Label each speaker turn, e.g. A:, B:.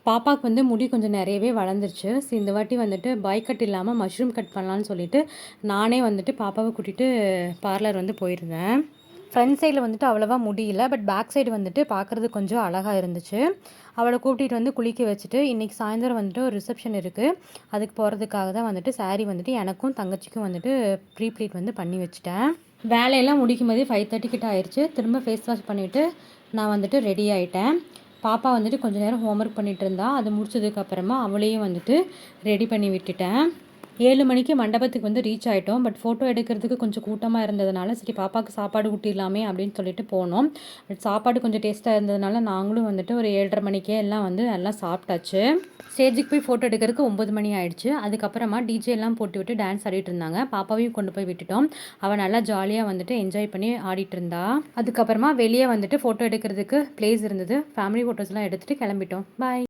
A: பாப்பாவுக்கு வந்து முடி கொஞ்சம் நிறையவே வளர்ந்துருச்சு. ஸோ இந்த வாட்டி வந்துட்டு பாய் கட் இல்லாமல் மஷ்ரூம் கட் பண்ணலான்னு சொல்லிட்டு நானே வந்துட்டு பாப்பாவை கூட்டிகிட்டு பார்லர் வந்து போயிருந்தேன். ஃப்ரண்ட் சைடில் வந்துட்டு அவ்வளோவா முடியல, பட் பேக் சைடு வந்துட்டு பார்க்குறது கொஞ்சம் அழகாக இருந்துச்சு. அவளை கூட்டிகிட்டு வந்து குளிக்க வச்சுட்டு இன்றைக்கி சாயந்தரம் வந்துட்டு ஒரு ரிசப்ஷன் இருக்குது. அதுக்கு போகிறதுக்காக தான் வந்துட்டு சாரீ வந்துட்டு எனக்கும் தங்கச்சிக்கும் வந்துட்டு ப்ரீ ப்ளீட் வந்து பண்ணி வச்சுட்டேன். வேலையெல்லாம் முடிக்கும் போதே 5:30 கிட்ட ஆயிடுச்சு. திரும்ப ஃபேஸ் வாஷ் பண்ணிவிட்டு நான் வந்துட்டு ரெடி ஆகிட்டேன். பாப்பா வந்துட்டு கொஞ்சம் நேரம் ஹோம்ஒர்க் பண்ணிகிட்டு இருந்தா. அது முடிச்சதுக்கப்புறமா அவளையும் வந்துட்டு ரெடி பண்ணி விட்டுட்டேன். 7 மணிக்கு மண்டபத்துக்கு வந்து ரீச் ஆகிட்டோம். பட் ஃபோட்டோ எடுக்கிறதுக்கு கொஞ்சம் கூட்டமாக இருந்ததுனால சரி பாப்பாவுக்கு சாப்பாடு ஊட்டிடலாமே அப்படின்னு சொல்லிட்டு போனோம். பட் சாப்பாடு கொஞ்சம் டேஸ்ட்டாக இருந்ததுனால நாங்களும் வந்துட்டு ஒரு 7:30 மணிக்கே எல்லாம் வந்து நல்லா சாப்பிட்டாச்சு. ஸ்டேஜுக்கு போய் ஃபோட்டோ எடுக்கிறதுக்கு 9 மணி ஆயிடுச்சு. அதுக்கப்புறமா டிஜே எல்லாம் போட்டு விட்டு டான்ஸ் ஆடிட்டு இருந்தாங்க. பாப்பாவையும் கொண்டு போய் விட்டுட்டோம். அவள் நல்லா ஜாலியாக வந்துட்டு என்ஜாய் பண்ணி ஆடிட்டு இருந்தா. அதுக்கப்புறமா வெளியே வந்துட்டு ஃபோட்டோ எடுக்கிறதுக்கு பிளேஸ் இருந்தது. ஃபேமிலி ஃபோட்டோஸ்லாம் எடுத்துகிட்டு கிளம்பிட்டோம். பாய்.